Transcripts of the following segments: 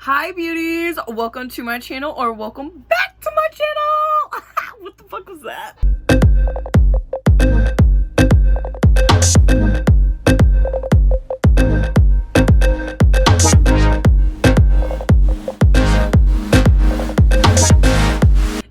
Hi beauties, welcome to my channel, or welcome back to my channel. What the fuck was that?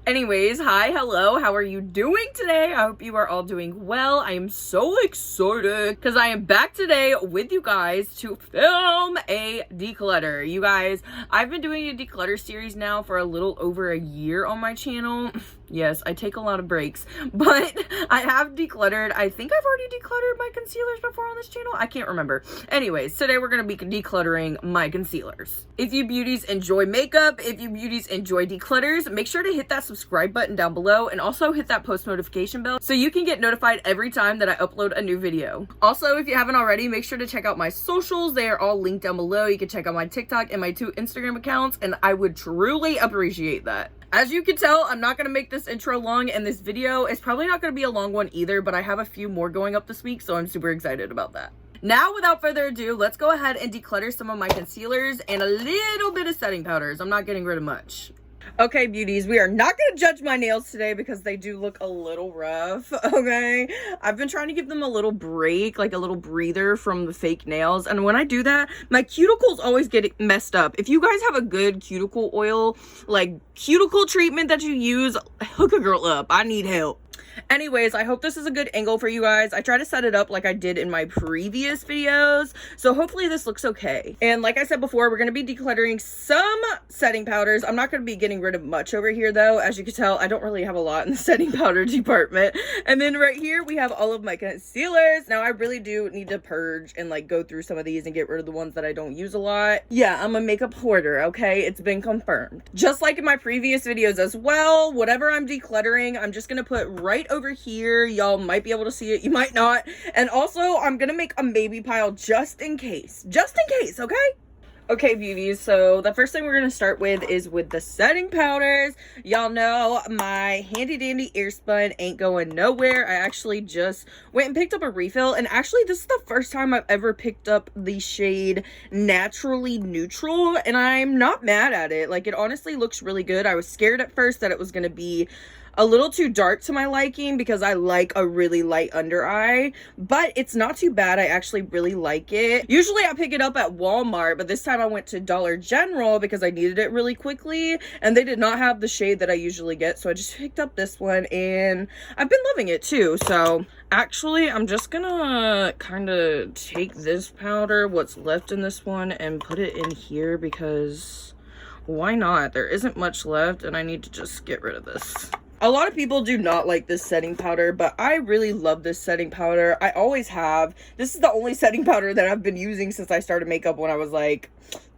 Anyways, hi, hello, how are you doing today? I hope you are all doing well. I am so excited because I am back today with you guys to film a declutter. You guys, I've been doing a declutter series now for a little over a year on my channel. Yes, I take a lot of breaks, but I have decluttered. I think I've already decluttered my concealers before on this channel. I can't remember. Anyways, today we're going to be decluttering my concealers. If you beauties enjoy makeup, if you beauties enjoy declutters, make sure to hit that subscribe button down below and also hit that post notification bell so you can get notified every time that I upload a new video. Also, if you haven't already, make sure to check out my socials. They are all linked down below. You can check out my TikTok and my 2 Instagram accounts, and I would truly appreciate that. As you can tell, I'm not going to make this intro long, and this video is probably not going to be a long one either, but I have a few more going up this week, so I'm super excited about that. Now, without further ado, let's go ahead and declutter some of my concealers and a little bit of setting powders. I'm not getting rid of much. Okay, beauties, we are not going to judge my nails today because they do look a little rough, okay? I've been trying to give them a little break, like a little breather from the fake nails, and when I do that, my cuticles always get messed up. If you guys have a good cuticle oil, like cuticle treatment that you use, hook a girl up. I need help. Anyways, I hope this is a good angle for you guys. I try to set it up like I did in my previous videos, so hopefully this looks okay. And like I said before, we're going to be decluttering some setting powders. I'm not going to be getting rid of much over here though. As you can tell, I don't really have a lot in the setting powder department. And then right here we have all of my concealers. Now I really do need to purge and like go through some of these and get rid of the ones that I don't use a lot. Yeah, I'm a makeup hoarder, okay? It's been confirmed. Just like in my previous videos as well, whatever I'm decluttering, I'm just going to put right over here. Y'all might be able to see it, you might not. And also I'm gonna make a maybe pile just in case, okay? Okay, beauties, so the first thing we're gonna start with is with the setting powders. Y'all know my handy dandy airspun ain't going nowhere. I actually just went and picked up a refill, and actually this is the first time I've ever picked up the shade Naturally Neutral, and I'm not mad at it. Like, it honestly looks really good. I was scared at first that it was gonna be a little too dark to my liking because I like a really light under eye, but it's not too bad. I actually really like it. Usually I pick it up at Walmart, but this time I went to Dollar General because I needed it really quickly, and they did not have the shade that I usually get, so I just picked up this one, and I've been loving it too. So actually I'm just gonna kind of take this powder, what's left in this one, and put it in here because why not? There isn't much left, and I need to just get rid of this. A lot of people do not like this setting powder, but I really love this setting powder. I always have. This is the only setting powder that I've been using since I started makeup when I was like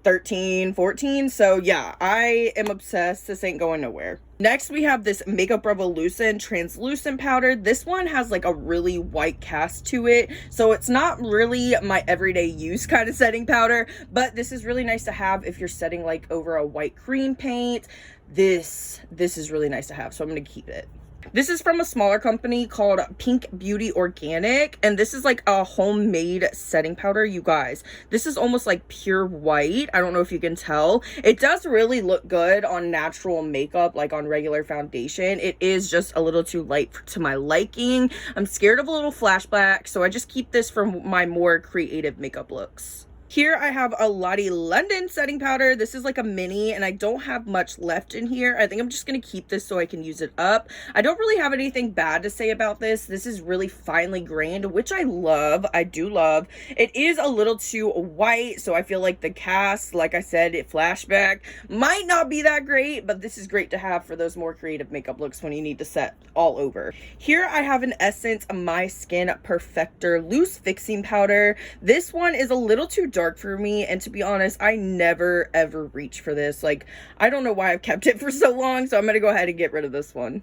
13, 14. So yeah, I am obsessed. This ain't going nowhere. Next, we have this Makeup Revolution translucent powder. This one has like a really white cast to it, so it's not really my everyday use kind of setting powder, but this is really nice to have if you're setting like over a white cream paint. This is really nice to have, so I'm gonna keep it. This is from a smaller company called Pink Beauty Organic, and this is like a homemade setting powder, you guys. This is almost like pure white. I don't know if you can tell. It does really look good on natural makeup, like on regular foundation. It is just a little too light to my liking. I'm scared of a little flashback, so I just keep this for my more creative makeup looks. Here I have a Lottie London setting powder. This is like a mini, and I don't have much left in here. I think I'm just going to keep this so I can use it up. I don't really have anything bad to say about this. This is really finely grained, which I love. I do love. It is a little too white, so I feel like the cast, like I said, flashback might not be that great, but this is great to have for those more creative makeup looks when you need to set all over. Here I have an Essence My Skin Perfector Loose Fixing Powder. This one is a little too dark for me, and to be honest, I never ever reach for this. Like, I don't know why I've kept it for so long, so I'm gonna go ahead and get rid of this one.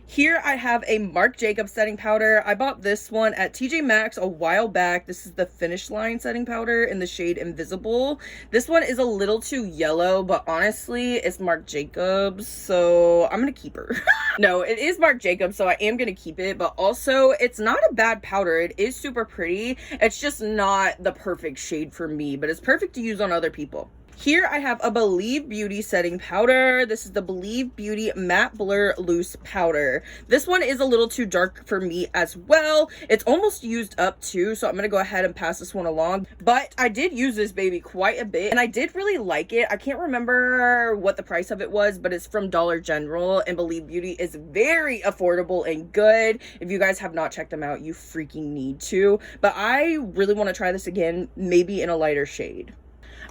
Here I have a Marc Jacobs setting powder. I bought this one at TJ Maxx a while back. This is the Finish Line setting powder in the shade Invisible. This one is a little too yellow, but honestly, it's Marc Jacobs, so I'm gonna keep her. No, it is Marc Jacobs, so I am gonna keep it, but also, it's not a bad powder. It is super pretty. It's just not the perfect shade for me, but it's perfect to use on other people. Here I have a Believe Beauty setting powder. This is the Believe Beauty Matte Blur Loose Powder. This one is a little too dark for me as well. It's almost used up too, so I'm gonna go ahead and pass this one along. But I did use this baby quite a bit, and I did really like it. I can't remember what the price of it was, but it's from Dollar General, and Believe Beauty is very affordable and good. If you guys have not checked them out, you freaking need to. But I really want to try this again, maybe in a lighter shade.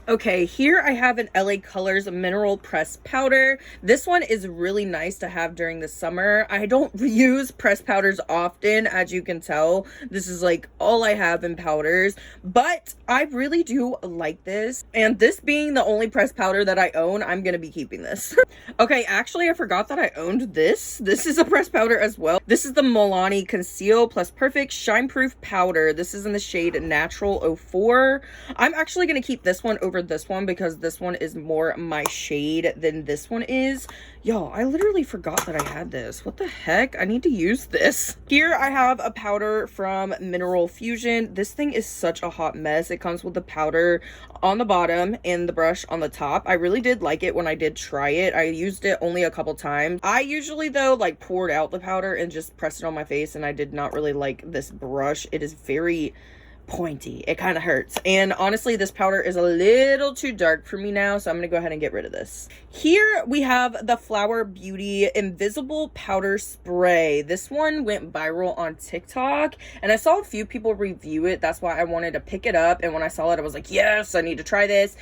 Okay, here I have an LA Colors Mineral Press Powder. This one is really nice to have during the summer. I don't use press powders often, as you can tell. This is like all I have in powders, but I really do like this. And this being the only press powder that I own, I'm gonna be keeping this. Okay, actually I forgot that I owned this. This is a press powder as well. This is the Milani Conceal Plus Perfect Shine Proof Powder. This is in the shade Natural 04. I'm actually gonna keep this one over this one because this one is more my shade than this one is. Yo, I literally forgot that I had this. What the heck? I need to use this. Here I have a powder from Mineral Fusion. This thing is such a hot mess. It comes with the powder on the bottom and the brush on the top. I really did like it when I did try it. I used it only a couple times. I usually though like poured out the powder and just pressed it on my face, and I did not really like this brush. It is very pointy. It kind of hurts, and honestly this powder is a little too dark for me now, so I'm gonna go ahead and get rid of this. Here we have the Flower Beauty Invisible Powder Spray. This one went viral on TikTok, and I saw a few people review it. That's why I wanted to pick it up, and when I saw it I was like, yes, I need to try this.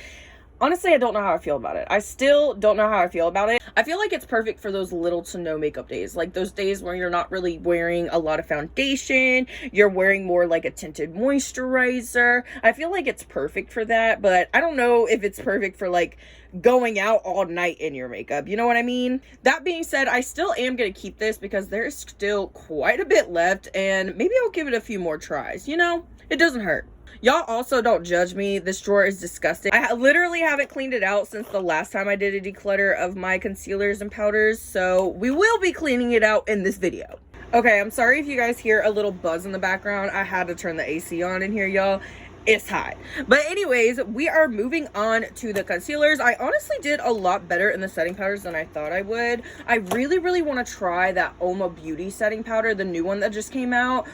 Honestly, I don't know how I feel about it. I still don't know how I feel about it. I feel like it's perfect for those little to no makeup days. Like those days where you're not really wearing a lot of foundation. You're wearing more like a tinted moisturizer. I feel like it's perfect for that, but I don't know if it's perfect for like going out all night in your makeup. You know what I mean? That being said, I still am going to keep this because there's still quite a bit left, and maybe I'll give it a few more tries. You know, it doesn't hurt. Y'all also don't judge me. This drawer is disgusting. I literally haven't cleaned it out since the last time I did a declutter of my concealers and powders, so we will be cleaning it out in this video. Okay, I'm sorry if you guys hear a little buzz in the background. I had to turn the AC on in here, y'all. It's hot. But anyways, we are moving on to the concealers. I honestly did a lot better in the setting powders than I thought I would. I really want to try that Oma Beauty setting powder, the new one that just came out.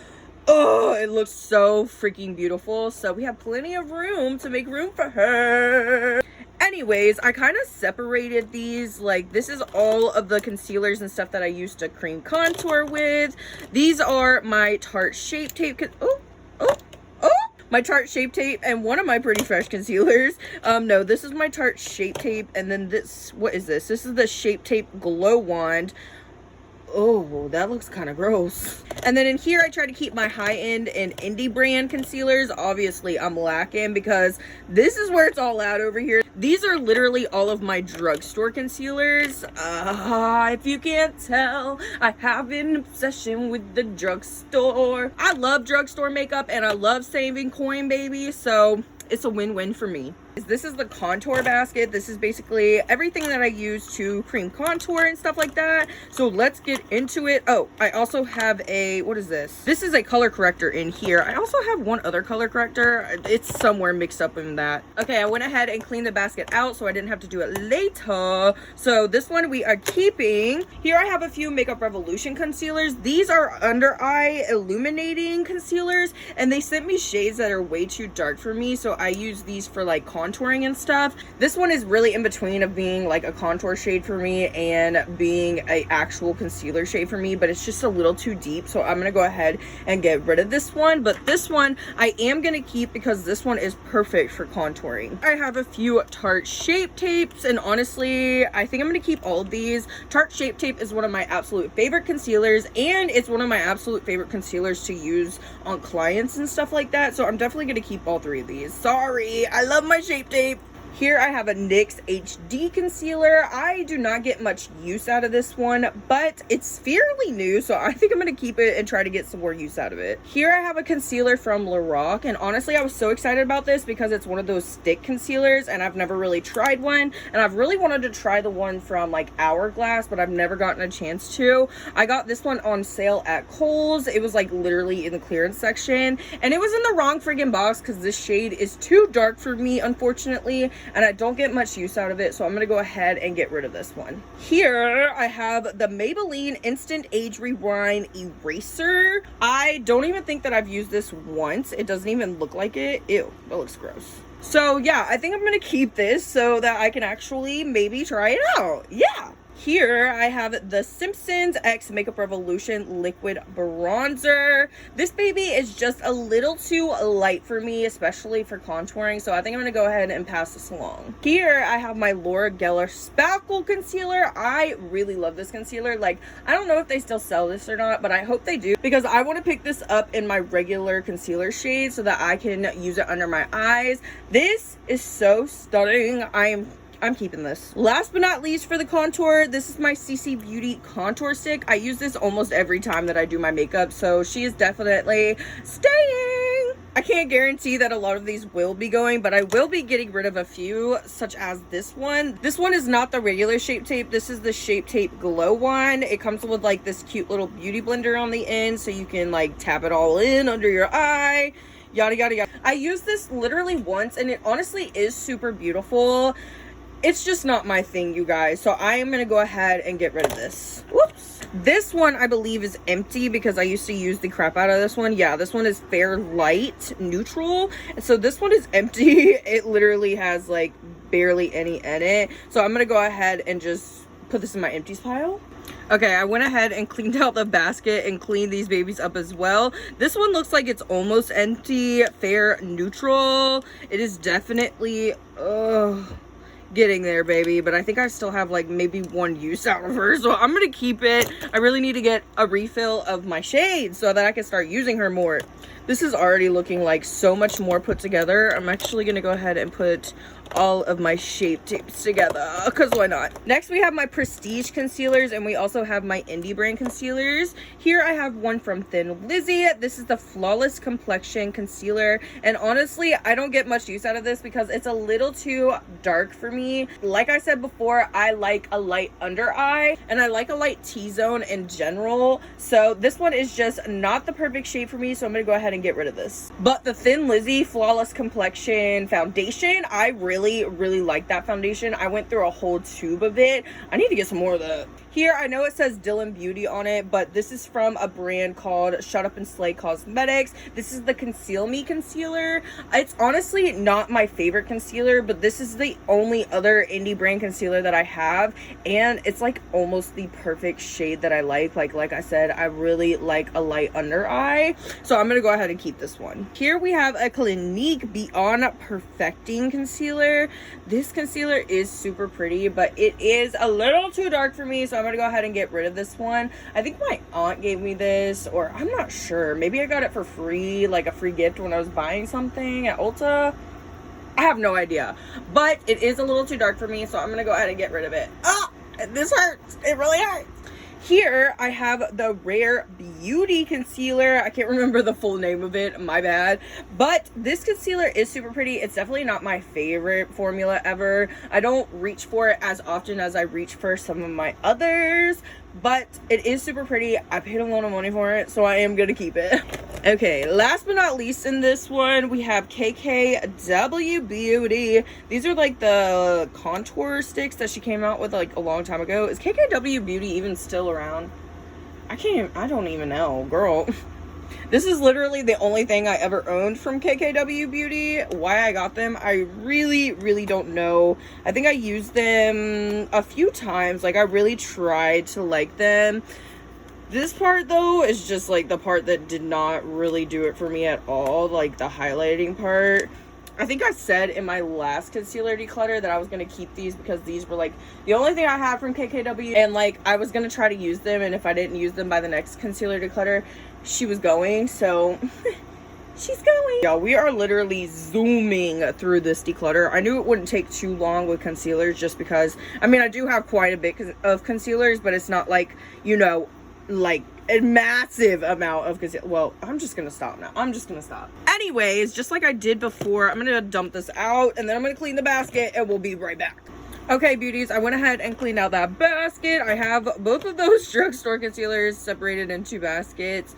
Oh, it looks so freaking beautiful. So we have plenty of room to make room for her. Anyways, I kind of separated these. Like, this is all of the concealers and stuff that I used to cream contour with. These are my Tarte Shape Tape. My Tarte Shape Tape and one of my Pretty Fresh concealers. No, this is my Tarte Shape Tape. And then this, what is this? This is the Shape Tape Glow Wand. Oh, that looks kind of gross. And then in here, I try to keep my high-end and indie brand concealers. Obviously, I'm lacking because this is where it's all out over here. These are literally all of my drugstore concealers. If you can't tell, I have an obsession with the drugstore. I love drugstore makeup and I love saving coin, baby. So it's a win-win for me. This is the contour basket. This is basically everything that I use to cream contour and stuff like that. So let's get into it. Oh, I also have a, what is this? This is a color corrector in here. I also have one other color corrector. It's somewhere mixed up in that. Okay, I went ahead and cleaned the basket out so I didn't have to do it later. So this one we are keeping. Here I have a few Makeup Revolution concealers. These are under eye illuminating concealers, and they sent me shades that are way too dark for me. So I use these for like contouring and stuff. This one is really in between of being like a contour shade for me and being a actual concealer shade for me, but it's just a little too deep, so I'm gonna go ahead and get rid of this one. But this one I am gonna keep because this one is perfect for contouring. I have a few Tarte Shape Tapes, and honestly I think I'm gonna keep all of these. Tarte Shape Tape is one of my absolute favorite concealers, and it's one of my absolute favorite concealers to use on clients and stuff like that, so I'm definitely gonna keep all three of these. Sorry, I love my Shape Tape. Here I have a NYX HD concealer. I do not get much use out of this one, but it's fairly new, so I think I'm going to keep it and try to get some more use out of it. Here I have a concealer from Lorac, and honestly I was so excited about this because it's one of those stick concealers, and I've never really tried one, and I've really wanted to try the one from like Hourglass, but I've never gotten a chance to. I got this one on sale at Kohl's. It was like literally in the clearance section, and it was in the wrong friggin' box because this shade is too dark for me, unfortunately. and I don't get much use out of it, so I'm gonna go ahead and get rid of this one. Here I have the Maybelline Instant Age Rewind Eraser. I don't even think that I've used this once. It doesn't even look like it. Ew, that looks gross. So yeah, I think I'm gonna keep this so that I can actually maybe try it out. Yeah. Here I have the Simpsons X Makeup Revolution Liquid Bronzer. This baby is just a little too light for me, especially for contouring, so I think I'm going to go ahead and pass this along. Here I have my Laura Geller Spackle Concealer. I really love this concealer. Like, I don't know if they still sell this or not, but I hope they do, because I want to pick this up in my regular concealer shade so that I can use it under my eyes. This is so stunning. I'm keeping this. Last but not least, for the contour, this is my CC Beauty contour stick. I use this almost every time that I do my makeup, so she is definitely staying. I can't guarantee that a lot of these will be going, but I will be getting rid of a few, such as this one. This one is not the regular Shape Tape. This is the Shape Tape Glow one. It comes with like this cute little beauty blender on the end, so you can like tap it all in under your eye. Yada yada yada. I used this literally once, and it honestly is super beautiful. It's just not my thing, you guys, so I am going to go ahead and get rid of this. Whoops. This one, I believe, is empty because I used to use the crap out of this one. Yeah, this one is Fair Light Neutral, and so this one is empty. It literally has, like, barely any in it, so I'm going to go ahead and just put this in my empties pile. Okay, I went ahead and cleaned out the basket and cleaned these babies up as well. This one looks like it's almost empty. Fair Neutral. It is definitely... getting there, baby, but I think I still have like maybe one use out of her, so I'm gonna keep it. I really need to get a refill of my shades so that I can start using her more. This is already looking like so much more put together. I'm actually gonna go ahead and put all of my Shape Tapes together, because why not? Next, we have my Prestige concealers, and we also have my indie brand concealers. Here I have one from Thin Lizzy. This is the Flawless Complexion Concealer, and honestly, I don't get much use out of this because it's a little too dark for me. Like I said before, I like a light under eye, and I like a light T-zone in general, so this one is just not the perfect shade for me, so I'm gonna go ahead and get rid of this. But the Thin Lizzy Flawless Complexion Foundation, I really like that foundation. I went through a whole tube of it. I need to get some more of that. Here, I know it says Dylan Beauty on it, but this is from a brand called Shut Up and Slay Cosmetics. This is the Conceal Me Concealer. It's honestly not my favorite concealer, but this is the only other indie brand concealer that I have, and it's like almost the perfect shade that I like. Like I said, I really like a light under eye, so I'm gonna go ahead and keep this one. Here we have a Clinique Beyond Perfecting Concealer. This concealer is super pretty, but it is a little too dark for me, so I'm gonna go ahead and get rid of this one. I think my aunt gave me this, or I'm not sure. Maybe I got it for free, like a free gift when I was buying something at Ulta. I have no idea, but it is a little too dark for me, so I'm gonna go ahead and get rid of it. Oh, this hurts. It really hurts. Here I have the Rare Beauty Concealer. I can't remember the full name of it, my bad. But this concealer is super pretty. It's definitely not my favorite formula ever. I don't reach for it as often as I reach for some of my others, but it is super pretty. I paid a lot of money for it, so I am gonna keep it. Okay, last but not least in this one, we have KKW Beauty. These are like the contour sticks that she came out with like a long time ago. Is KKW Beauty even still around? I don't even know, girl. This is literally the only thing I ever owned from KKW Beauty. Why I got them, I really don't know. I think I used them a few times. Like, I really tried to like them. This part, though, is just, like, the part that did not really do it for me at all. Like, the highlighting part. I think I said in my last concealer declutter that I was going to keep these because these were, like, the only thing I had from KKW. And, like, I was going to try to use them. And if I didn't use them by the next concealer declutter, she was going. So, she's going. Y'all, we are literally zooming through this declutter. I knew it wouldn't take too long with concealers just because, I mean, I do have quite a bit of concealers, but it's not like, you know, like a massive amount of concealer. Well, I'm just gonna stop now. I'm just gonna stop. Anyways, just like I did before, I'm gonna dump this out and then I'm gonna clean the basket and we'll be right back. Okay, beauties, I went ahead and cleaned out that basket. I have both of those drugstore concealers separated in 2 baskets.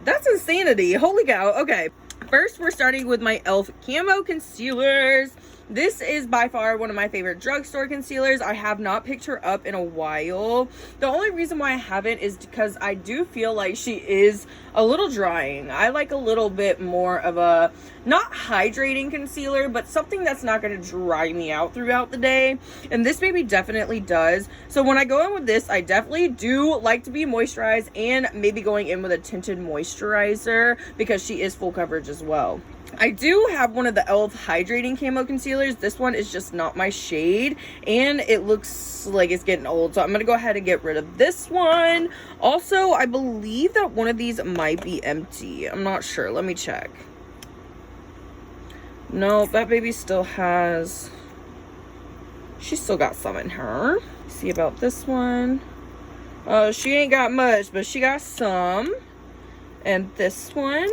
That's insanity. Holy cow. Okay, first we're starting with my e.l.f. Camo concealers. This is by far one of my favorite drugstore concealers. I have not picked her up in a while. The only reason why I haven't is because I do feel like she is a little drying. I like a little bit more of a, not hydrating concealer, but something that's not going to dry me out throughout the day. And this baby definitely does. So when I go in with this, I definitely do like to be moisturized and maybe going in with a tinted moisturizer because she is full coverage as well. I do have one of the e.l.f. hydrating camo concealers. This one is just not my shade and it looks like it's getting old, so I'm gonna go ahead and get rid of this one. Also, I believe that one of these might be empty. I'm not sure. Let me check. No, that baby still has, she's still got some in her. See about this one. She ain't got much, but she got some. And this one,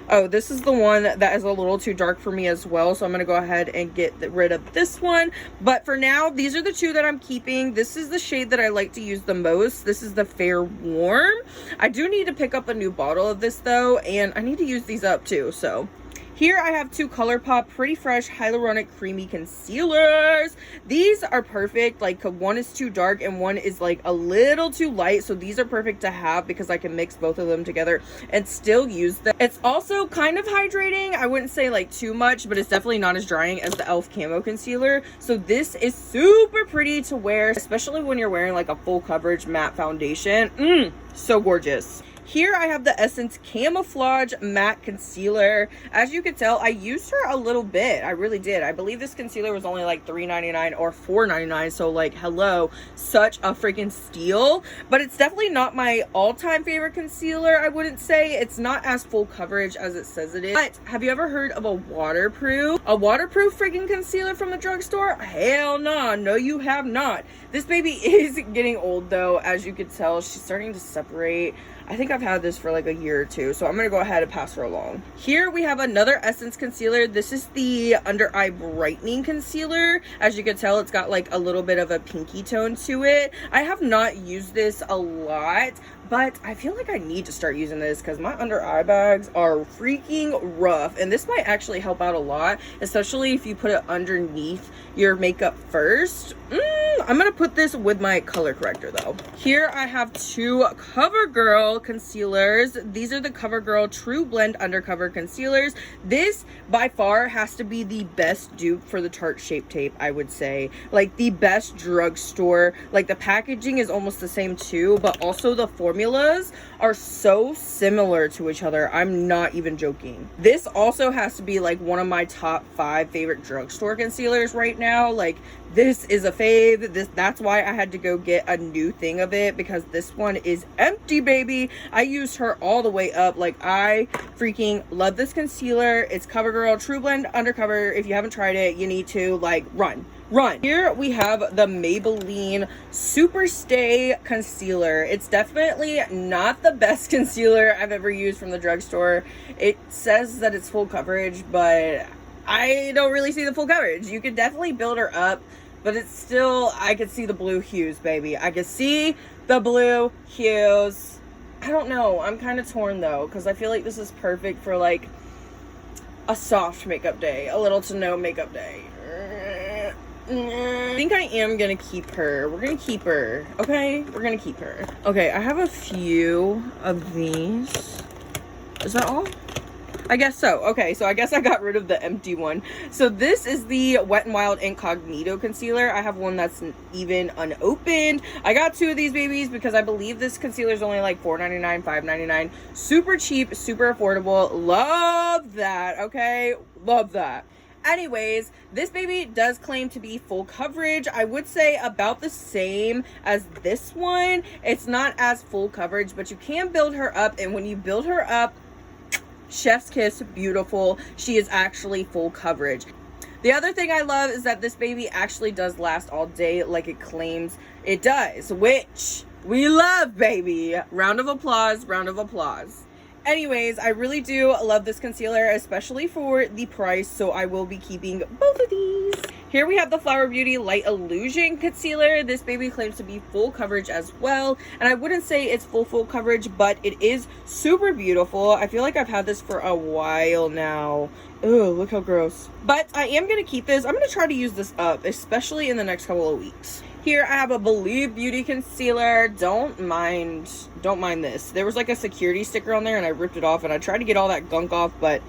oh, this is the one that is a little too dark for me as well, so I'm going to go ahead and get rid of this one. But for now, these are the two that I'm keeping. This is the shade that I like to use the most. This is the Fair Warm. I do need to pick up a new bottle of this, though, and I need to use these up, too, so... Here I have two ColourPop Pretty Fresh Hyaluronic Creamy Concealers. These are perfect. Like, one is too dark and one is like a little too light. So these are perfect to have because I can mix both of them together and still use them. It's also kind of hydrating. I wouldn't say like too much, but it's definitely not as drying as the e.l.f. Camo Concealer. So this is super pretty to wear, especially when you're wearing like a full coverage matte foundation. So gorgeous. Here I have the Essence Camouflage Matte Concealer. As you can tell, I used her a little bit. I really did. I believe this concealer was only like $3.99 or $4.99. So like, hello, such a freaking steal. But it's definitely not my all-time favorite concealer, I wouldn't say. It's not as full coverage as it says it is. But have you ever heard of a waterproof freaking concealer from the drugstore? Hell no. No, you have not. This baby is getting old though. As you can tell, she's starting to separate. I think I've had this for like a year or two, so I'm going to go ahead and pass her along. Here we have another Essence concealer. This is the Under Eye Brightening Concealer. As you can tell, it's got like a little bit of a pinky tone to it. I have not used this a lot, but I feel like I need to start using this because my under eye bags are freaking rough, and this might actually help out a lot, especially if you put it underneath your makeup first. I'm gonna put this with my color corrector though. Here I have two CoverGirl concealers. These are the CoverGirl True Blend Undercover Concealers. This by far has to be the best dupe for the Tarte Shape Tape, I would say. Like the best drugstore. Like the packaging is almost the same too, but also the formulas are so similar to each other. I'm not even joking. This also has to be like one of my top 5 favorite drugstore concealers right now. Like this is a fave. That's why I had to go get a new thing of it, because this one is empty, baby. I used her all the way up. Like I freaking love this concealer. It's CoverGirl True Blend Undercover. If you haven't tried it, you need to like run. Here we have the Maybelline Super Stay Concealer. It's definitely not the best concealer I've ever used from the drugstore. It says that it's full coverage, but I don't really see the full coverage. You could definitely build her up, but it's still, I could see the blue hues, baby. I could see the blue hues. I don't know. I'm kind of torn though, because I feel like this is perfect for like a soft makeup day, a little to no makeup day. I think I am gonna keep her. We're gonna keep her. Okay, we're gonna keep her. Okay, I have a few of these. Is that all? I guess so. Okay, so I guess I got rid of the empty one. So this is the Wet n Wild Incognito Concealer. I have one that's even unopened. I got 2 of these babies because I believe this concealer is only like $4.99, $5.99. Super cheap, super affordable. Love that, okay? Love that. Anyways, this baby does claim to be full coverage. I would say about the same as this one. It's not as full coverage, but you can build her up, and when you build her up, chef's kiss, beautiful. She is actually full coverage. The other thing I love is that this baby actually does last all day like it claims it does, which we love, baby. Round of applause, round of applause. Anyways, I really do love this concealer, especially for the price, so I will be keeping both of these. Here we have the Flower Beauty Light Illusion Concealer. This baby claims to be full coverage as well. And I wouldn't say it's full coverage, but it is super beautiful. I feel like I've had this for a while now. Oh, look how gross. But I am going to keep this. I'm going to try to use this up, especially in the next couple of weeks. Here I have a Believe Beauty Concealer. Don't mind this. There was like a security sticker on there and I ripped it off and I tried to get all that gunk off, but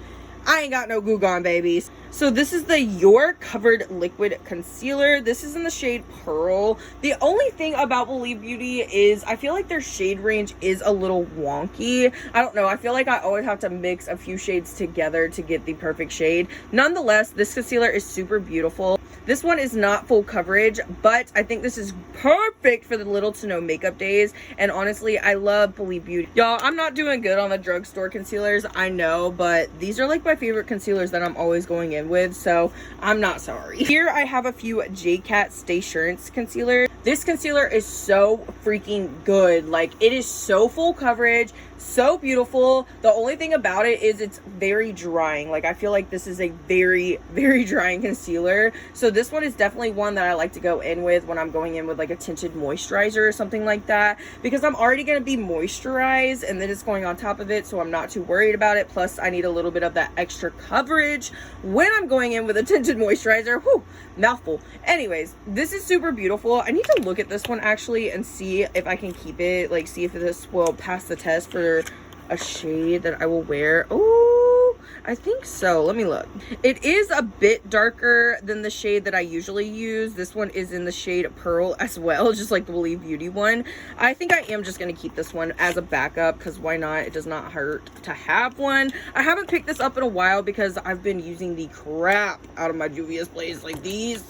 I ain't got no goo gone, babies. So this is the Your Covered Liquid Concealer. This is in the shade Pearl. The only thing about Believe Beauty is I feel like their shade range is a little wonky. I don't know. I feel like I always have to mix a few shades together to get the perfect shade. Nonetheless, this concealer is super beautiful. This one is not full coverage, but I think this is perfect for the little to no makeup days. And honestly, I love Believe Beauty. Y'all, I'm not doing good on the drugstore concealers, I know, but these are like my favorite concealers that I'm always going in with, so I'm not sorry. Here I have a few JCat Stay Assurance concealer. This concealer is so freaking good. Like, it is so full coverage, so beautiful. The only thing about it is it's very drying. Like, I feel like this is a very, very drying concealer. So this one is definitely one that I like to go in with when I'm going in with like a tinted moisturizer or something like that, because I'm already going to be moisturized and then it's going on top of it, so I'm not too worried about it. Plus I need a little bit of that extra coverage when I'm going in with a tinted moisturizer. Whew, mouthful. Anyways, this is super beautiful. I need to look at this one actually and see if I can keep it, like see if this will pass the test for a shade that I will wear. Oh, I think so. Let me look. It is a bit darker than the shade that I usually use. This one is in the shade Pearl as well, just like the Believe Beauty one. I think I am just going to keep this one as a backup because why not? It does not hurt to have one. I haven't picked this up in a while because I've been using the crap out of my Juvia's Place. Like these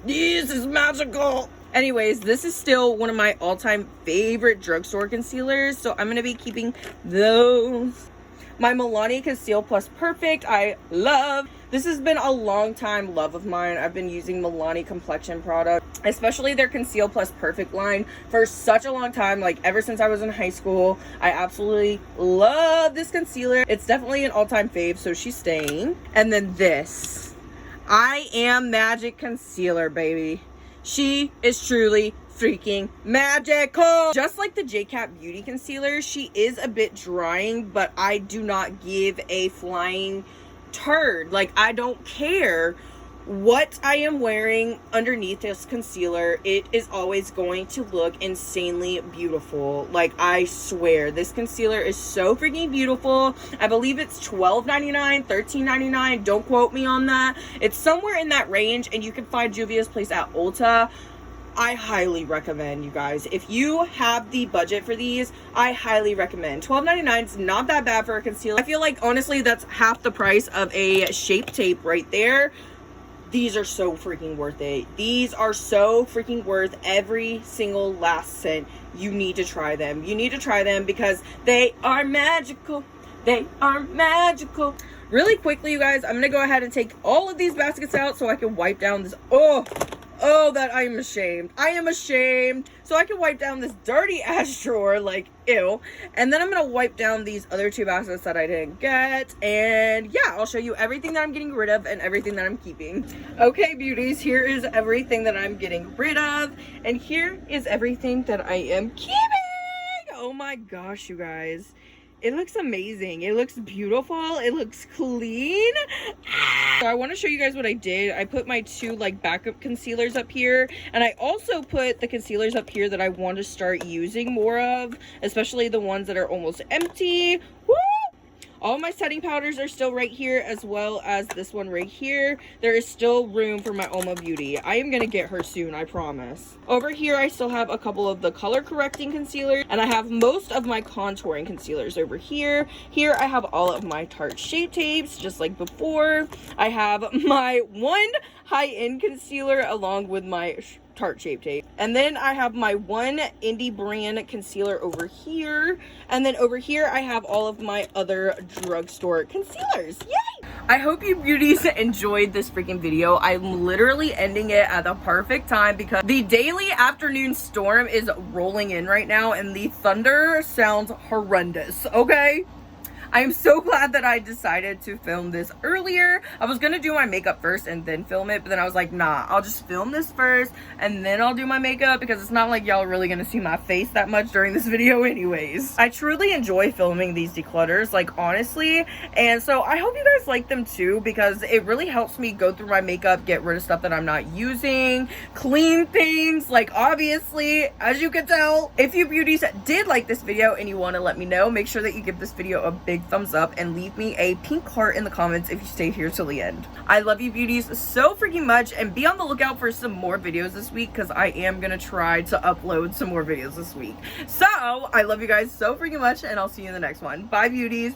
is magical. Anyways, this is still one of my all-time favorite drugstore concealers, so I'm going to be keeping those. My Milani Conceal Plus Perfect, I love. This has been a long time love of mine. I've been using Milani complexion products, especially their Conceal Plus Perfect line, for such a long time, like ever since I was in high school. I absolutely love this concealer. It's definitely an all-time fave, so she's staying. And then this, I Am Magic Concealer, baby. She is truly freaking magical. Just like the JCat Beauty Concealer, she is a bit drying, but I do not give a flying turd. Like, I don't care what I am wearing underneath this concealer. It is always going to look insanely beautiful. Like, I swear, this concealer is so freaking beautiful. I believe it's $12.99, $13.99. Don't quote me on that. It's somewhere in that range, and you can find Juvia's Place at Ulta. I highly recommend, you guys. If you have the budget for these, I highly recommend. $12.99 is not that bad for a concealer. I feel like, honestly, that's half the price of a Shape Tape right there. These are so freaking worth it. These are so freaking worth every single last cent. You need to try them. You need to try them because they are magical. They are magical. Really quickly, you guys, I'm going to go ahead and take all of these baskets out so I can wipe down this. Oh, that I am ashamed. I am ashamed. So I can wipe down this dirty ass drawer, like, ew. And then I'm going to wipe down these other two baskets that I didn't get. And yeah, I'll show you everything that I'm getting rid of and everything that I'm keeping. Okay, beauties, here is everything that I'm getting rid of. And here is everything that I am keeping. Oh my gosh, you guys. It looks amazing. It looks beautiful. It looks clean. So I want to show you guys what I did. I put my two like backup concealers up here, and I also put the concealers up here that I want to start using more of, especially the ones that are almost empty. Woo! All my setting powders are still right here, as well as this one right here. There is still room for my Oma Beauty. I am going to get her soon, I promise. Over here, I still have a couple of the color correcting concealers, and I have most of my contouring concealers over here. Here, I have all of my Tarte Shape Tapes, just like before. I have my one high-end concealer along with my Tarte Shape Tape. And then I have my one indie brand concealer over here. And then over here, I have all of my other drugstore concealers. Yay! I hope you beauties enjoyed this freaking video. I'm literally ending it at the perfect time because the daily afternoon storm is rolling in right now and the thunder sounds horrendous, okay? I'm so glad that I decided to film this earlier. I was gonna do my makeup first and then film it, but then I was like, nah, I'll just film this first and then I'll do my makeup, because it's not like y'all are really gonna see my face that much during this video anyways. I truly enjoy filming these declutters, like, honestly, and so I hope you guys like them too, because it really helps me go through my makeup, get rid of stuff that I'm not using, clean things, like, obviously, as you can tell. If you beauties did like this video and you want to let me know, make sure that you give this video a big thumbs up and leave me a pink heart in the comments if you stayed here till the end. I love you beauties so freaking much, and be on the lookout for some more videos this week, because I am gonna try to upload some more videos this week. So I love you guys so freaking much, and I'll see you in the next one. Bye beauties.